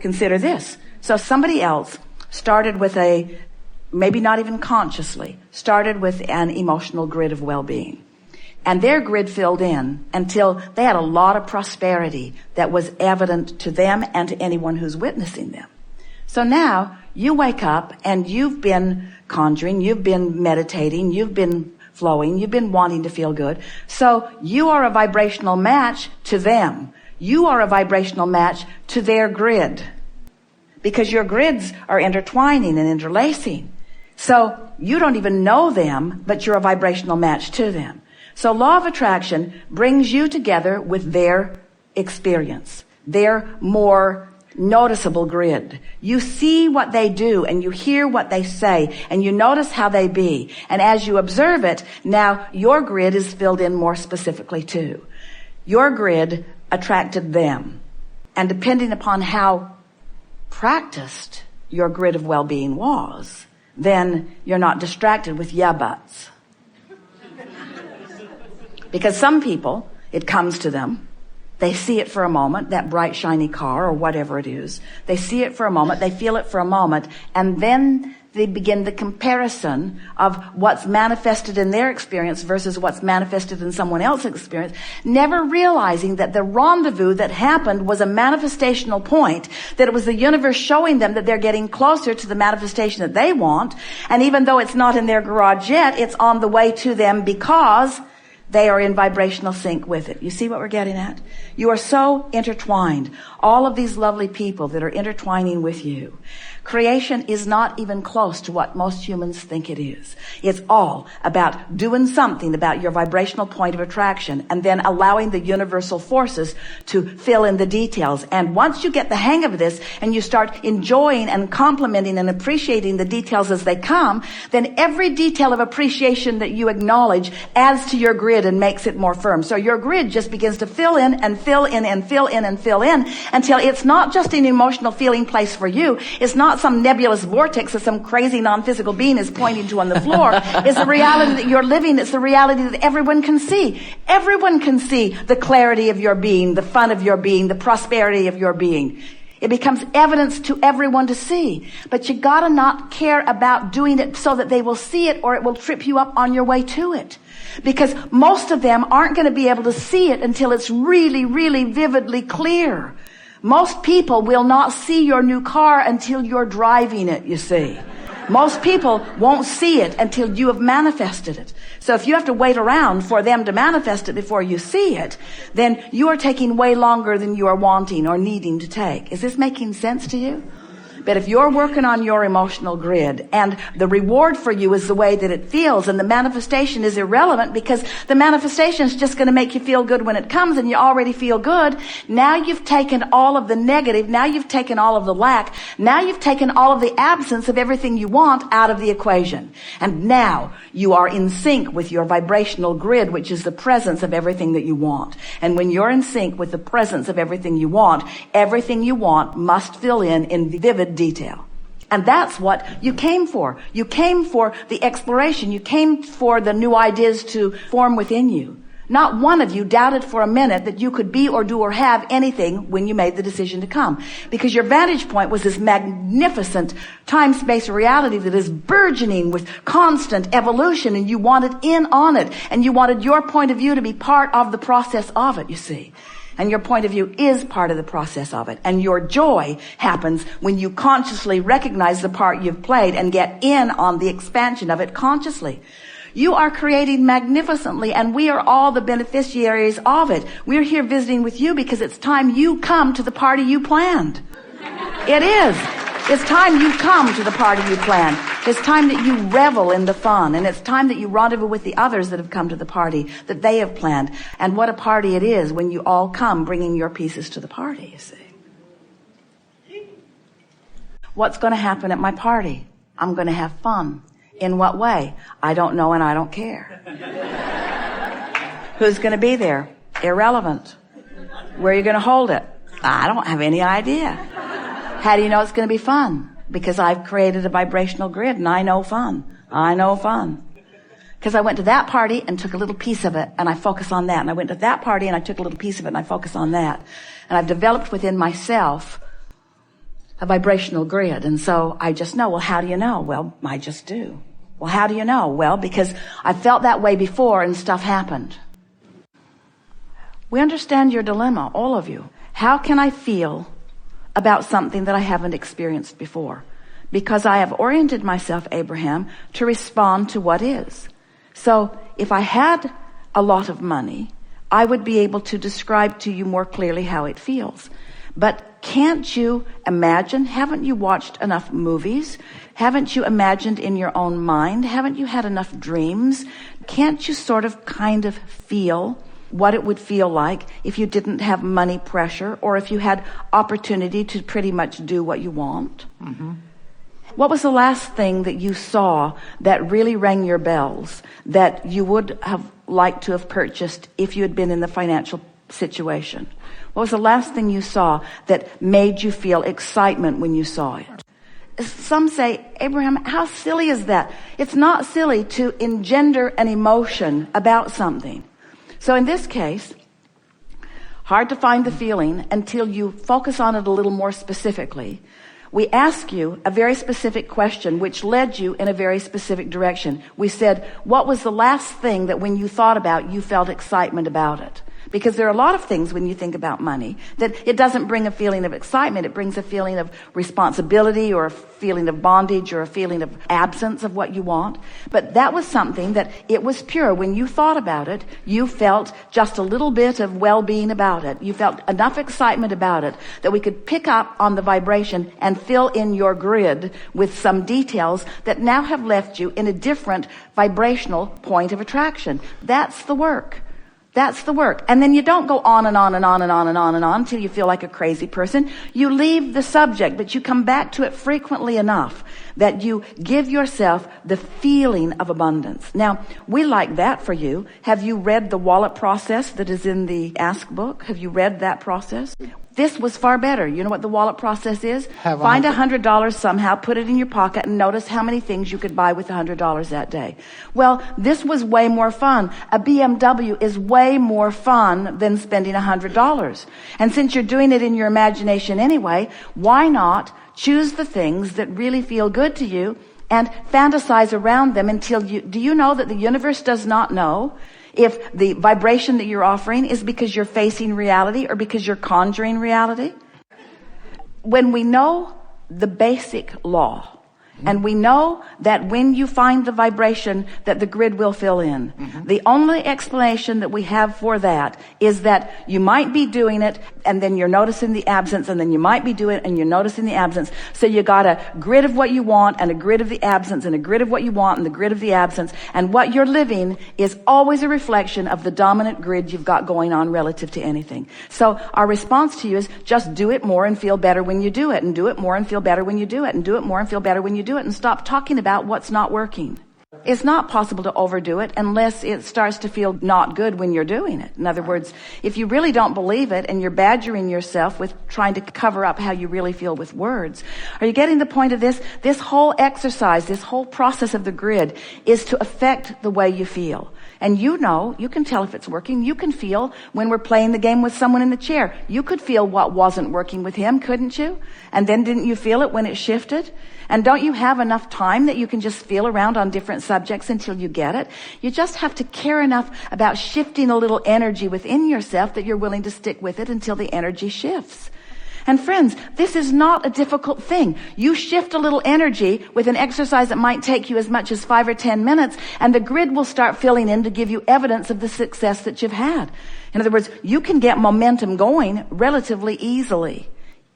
consider this. So somebody else started with maybe not even consciously, started with an emotional grid of well-being. And their grid filled in until they had a lot of prosperity that was evident to them and to anyone who's witnessing them. So now you wake up and you've been conjuring, you've been meditating, you've been flowing, you've been wanting to feel good. So you are a vibrational match to them. You are a vibrational match to their grid, because your grids are intertwining and interlacing. So you don't even know them, but you're a vibrational match to them. So law of attraction brings you together with their experience, their more noticeable grid. You see what they do and you hear what they say and you notice how they be. And as you observe it, now your grid is filled in more specifically too. Your grid attracted them. And depending upon how practiced your grid of well-being was, then you're not distracted with yeah buts. Because some people, it comes to them, they see it for a moment, that bright shiny car or whatever it is. They see it for a moment, they feel it for a moment, and then they begin the comparison of what's manifested in their experience versus what's manifested in someone else's experience, never realizing that the rendezvous that happened was a manifestational point, that it was the universe showing them that they're getting closer to the manifestation that they want, and even though it's not in their garage yet, it's on the way to them because they are in vibrational sync with it. You see what we're getting at? You are so intertwined. All of these lovely people that are intertwining with you. Creation is not even close to what most humans think it is. It's all about doing something about your vibrational point of attraction and then allowing the universal forces to fill in the details. And once you get the hang of this and you start enjoying and complimenting and appreciating the details as they come, then every detail of appreciation that you acknowledge adds to your grid and makes it more firm. So your grid just begins to fill in and fill in and fill in and fill in until it's not just an emotional feeling place for you. It's not some nebulous vortex that some crazy non-physical being is pointing to on the floor. It's the reality that you're living. It's the reality that everyone can see. Everyone can see the clarity of your being, the fun of your being, the prosperity of your being. It becomes evidence to everyone to see. But you gotta not care about doing it so that they will see it or it will trip you up on your way to it. Because most of them aren't going to be able to see it until it's really, really vividly clear. Most people will not see your new car until you're driving it, you see. Most people won't see it until you have manifested it. So if you have to wait around for them to manifest it before you see it, then you are taking way longer than you are wanting or needing to take. Is this making sense to you? But if you're working on your emotional grid and the reward for you is the way that it feels and the manifestation is irrelevant because the manifestation is just going to make you feel good when it comes and you already feel good, now you've taken all of the negative, now you've taken all of the lack, now you've taken all of the absence of everything you want out of the equation. And now you are in sync with your vibrational grid, which is the presence of everything that you want. And when you're in sync with the presence of everything you want must fill in vivid detail. And that's what you came for. You came for the exploration. You came for the new ideas to form within you. Not one of you doubted for a minute that you could be or do or have anything when you made the decision to come. Because your vantage point was this magnificent time-space reality that is burgeoning with constant evolution, and you wanted in on it. And you wanted your point of view to be part of the process of it, you see. And your point of view is part of the process of it. And your joy happens when you consciously recognize the part you've played and get in on the expansion of it consciously. You are creating magnificently, and we are all the beneficiaries of it. We're here visiting with you because it's time you come to the party you planned. It is. It's time you come to the party you planned. It's time that you revel in the fun, and it's time that you rendezvous with the others that have come to the party that they have planned. And what a party it is when you all come bringing your pieces to the party, you see. What's going to happen at my party? I'm going to have fun. In what way? I don't know and I don't care. Who's going to be there? Irrelevant. Where are you going to hold it? I don't have any idea. How do you know it's going to be fun? Because I've created a vibrational grid and I know fun. I know fun. Because I went to that party and took a little piece of it and I focus on that. And I went to that party and I took a little piece of it and I focus on that. And I've developed within myself a vibrational grid. And so I just know. Well, how do you know? Well, I just do. Well, how do you know? Well, because I felt that way before and stuff happened. We understand your dilemma, all of you. How can I feel about something that I haven't experienced before? Because I have oriented myself, Abraham, to respond to what is. So if I had a lot of money, I would be able to describe to you more clearly how it feels. But can't you imagine? Haven't you watched enough movies? Haven't you imagined in your own mind? Haven't you had enough dreams? Can't you sort of kind of feel what it would feel like if you didn't have money pressure, or if you had opportunity to pretty much do what you want? Mm-hmm. What was the last thing that you saw that really rang your bells, that you would have liked to have purchased if you had been in the financial situation? What was the last thing you saw that made you feel excitement when you saw it? Some say, Abraham, how silly is that? It's not silly to engender an emotion about something. So in this case, hard to find the feeling until you focus on it a little more specifically. We ask you a very specific question which led you in a very specific direction. We said, what was the last thing that when you thought about, you felt excitement about it? Because there are a lot of things when you think about money that it doesn't bring a feeling of excitement. It brings a feeling of responsibility, or a feeling of bondage, or a feeling of absence of what you want. But that was something that it was pure. When you thought about it, you felt just a little bit of well-being about it. You felt enough excitement about it that we could pick up on the vibration and fill in your grid with some details that now have left you in a different vibrational point of attraction. That's the work. That's the work. And then you don't go on and on and on and on and on and on until you feel like a crazy person. You leave the subject, but you come back to it frequently enough that you give yourself the feeling of abundance. Now, we like that for you. Have you read the wallet process that is in the Ask book? Have you read that process? This was far better. You know what the wallet process is? Find $100 somehow, put it in your pocket, and notice how many things you could buy with $100 that day. Well, this was way more fun. A BMW is way more fun than spending $100. And since you're doing it in your imagination anyway, why not choose the things that really feel good to you and fantasize around them until do you know that the universe does not know if the vibration that you're offering is because you're facing reality or because you're conjuring reality? When we know the basic law, and we know that when you find the vibration that the grid will fill in, the only explanation that we have for that is that you might be doing it and then you're noticing the absence, and then you might be doing it and you're noticing the absence. So you got a grid of what you want and a grid of the absence and a grid of what you want and the grid of the absence. And what you're living is always a reflection of the dominant grid you've got going on relative to anything. So our response to you is just do it more and feel better when you do it, and do it more and feel better when you do it, and do it more and feel better when you do it, and stop talking about what's not working. It's not possible to overdo it unless it starts to feel not good when you're doing it. In other words, if you really don't believe it and you're badgering yourself with trying to cover up how you really feel with words, are you getting the point of this? This whole exercise, this whole process of the grid is to affect the way you feel. And you know, you can tell if it's working. You can feel when we're playing the game with someone in the chair. You could feel what wasn't working with him, couldn't you? And then didn't you feel it when it shifted? And don't you have enough time that you can just feel around on different subjects until you get it? You just have to care enough about shifting a little energy within yourself that you're willing to stick with it until the energy shifts. And friends, this is not a difficult thing. You shift a little energy with an exercise that might take you as much as 5 or 10 minutes, and the grid will start filling in to give you evidence of the success that you've had. In other words, you can get momentum going relatively easily.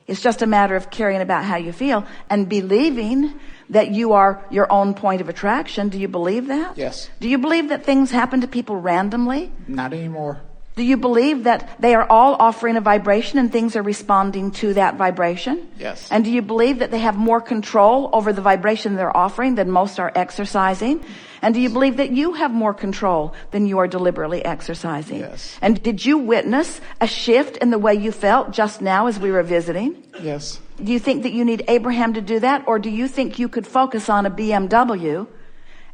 It's just a matter of caring about how you feel and believing that you are your own point of attraction. Do you believe that? Yes. Do you believe that things happen to people randomly? Not anymore. Do you believe that they are all offering a vibration and things are responding to that vibration? Yes. And do you believe that they have more control over the vibration they're offering than most are exercising? And do you believe that you have more control than you are deliberately exercising? Yes. And did you witness a shift in the way you felt just now as we were visiting? Yes. Do you think that you need Abraham to do that? Or do you think you could focus on a BMW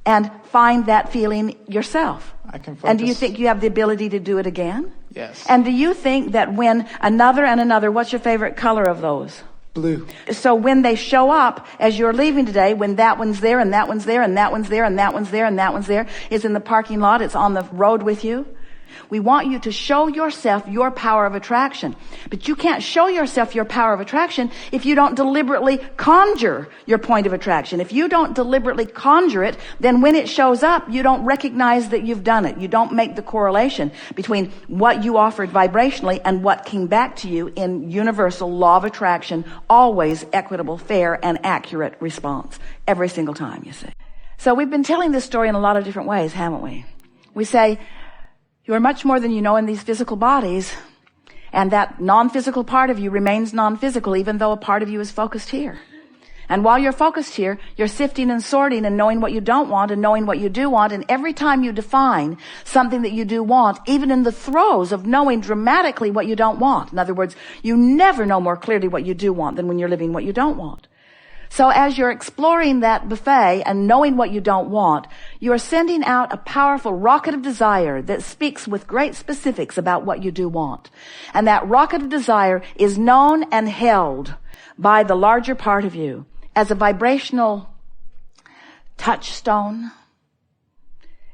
and find that feeling yourself? I can focus. And do you think you have the ability to do it again? Yes. And do you think that when another and another, what's your favorite color of those? Blue. So when they show up as you're leaving today, when that one's there and that one's there and that one's there and that one's there and that one's there, it's in the parking lot, it's on the road with you. We want you to show yourself your power of attraction. But you can't show yourself your power of attraction if you don't deliberately conjure your point of attraction. If you don't deliberately conjure it, then when it shows up, you don't recognize that you've done it. You don't make the correlation between what you offered vibrationally and what came back to you in universal law of attraction, always equitable, fair, and accurate response. Every single time, you see. So we've been telling this story in a lot of different ways, haven't we? We say, you are much more than you know in these physical bodies, and that non-physical part of you remains non-physical even though a part of you is focused here. And while you're focused here, you're sifting and sorting and knowing what you don't want and knowing what you do want, and every time you define something that you do want, even in the throes of knowing dramatically what you don't want, in other words, you never know more clearly what you do want than when you're living what you don't want. So as you're exploring that buffet and knowing what you don't want, you're sending out a powerful rocket of desire that speaks with great specifics about what you do want. And that rocket of desire is known and held by the larger part of you as a vibrational touchstone,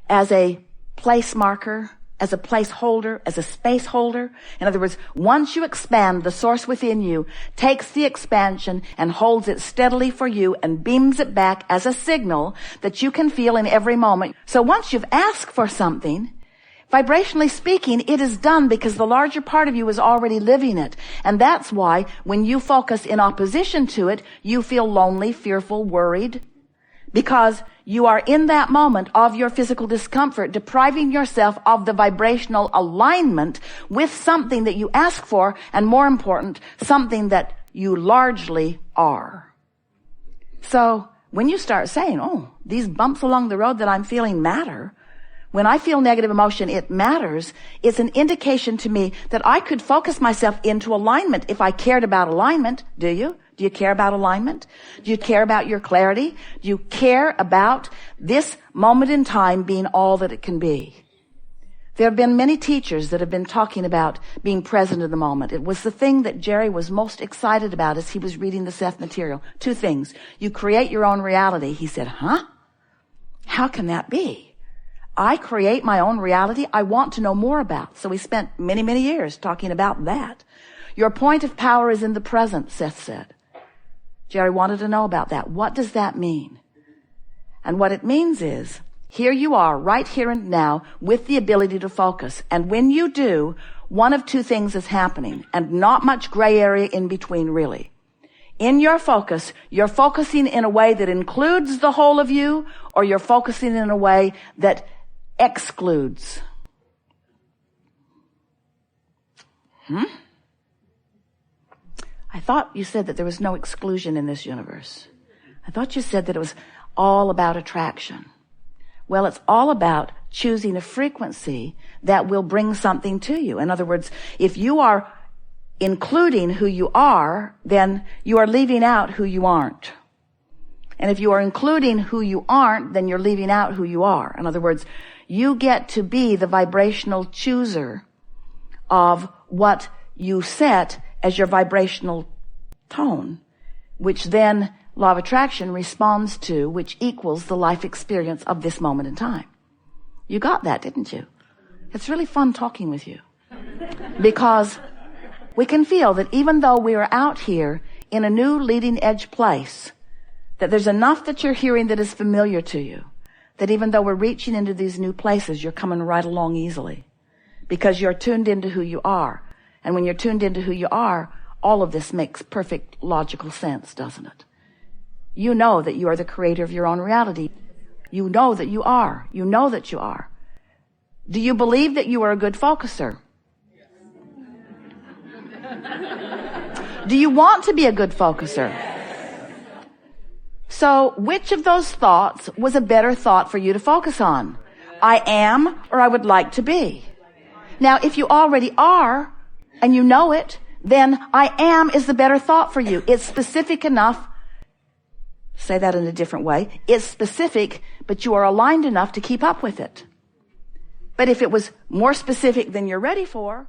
as a place marker, as a placeholder, as a space holder. In other words, once you expand, the source within you takes the expansion and holds it steadily for you and beams it back as a signal that you can feel in every moment. So once you've asked for something, vibrationally speaking, it is done because the larger part of you is already living it. And that's why when you focus in opposition to it, you feel lonely, fearful, worried, because you are in that moment of your physical discomfort, depriving yourself of the vibrational alignment with something that you ask for, and more important, something that you largely are. So when you start saying, oh, these bumps along the road that I'm feeling matter, when I feel negative emotion, it matters, it's an indication to me that I could focus myself into alignment if I cared about alignment. Do you? Do you care about alignment? Do you care about your clarity? Do you care about this moment in time being all that it can be? There have been many teachers that have been talking about being present in the moment. It was the thing that Jerry was most excited about as he was reading the Seth material. Two things. You create your own reality. He said, huh? How can that be? I create my own reality I want to know more about. So we spent many, many years talking about that. Your point of power is in the present, Seth said. Jerry wanted to know about that. What does that mean? And what it means is, here you are, right here and now, with the ability to focus. And when you do, one of two things is happening, and not much gray area in between, really. In your focus, you're focusing in a way that includes the whole of you, or you're focusing in a way that excludes. I thought you said that there was no exclusion in this universe. I thought you said that it was all about attraction. Well, it's all about choosing a frequency that will bring something to you. In other words, if you are including who you are, then you are leaving out who you aren't. And if you are including who you aren't, then you're leaving out who you are. In other words, you get to be the vibrational chooser of what you set as your vibrational tone, which then law of attraction responds to, which equals the life experience of this moment in time. You got that, didn't you? It's really fun talking with you, because we can feel that even though we are out here in a new leading edge place, that there's enough that you're hearing that is familiar to you, that even though we're reaching into these new places, you're coming right along easily, because you're tuned into who you are. And when you're tuned into who you are, all of this makes perfect logical sense, doesn't it? You know that you are the creator of your own reality. You know that you are. You know that you are. Do you believe that you are a good focuser? Do you want to be a good focuser? So which of those thoughts was a better thought for you to focus on? I am, or I would like to be. Now, if you already are, and you know it, then I am is the better thought for you. It's specific enough. Say that in a different way. It's specific, but you are aligned enough to keep up with it. But if it was more specific than you're ready for,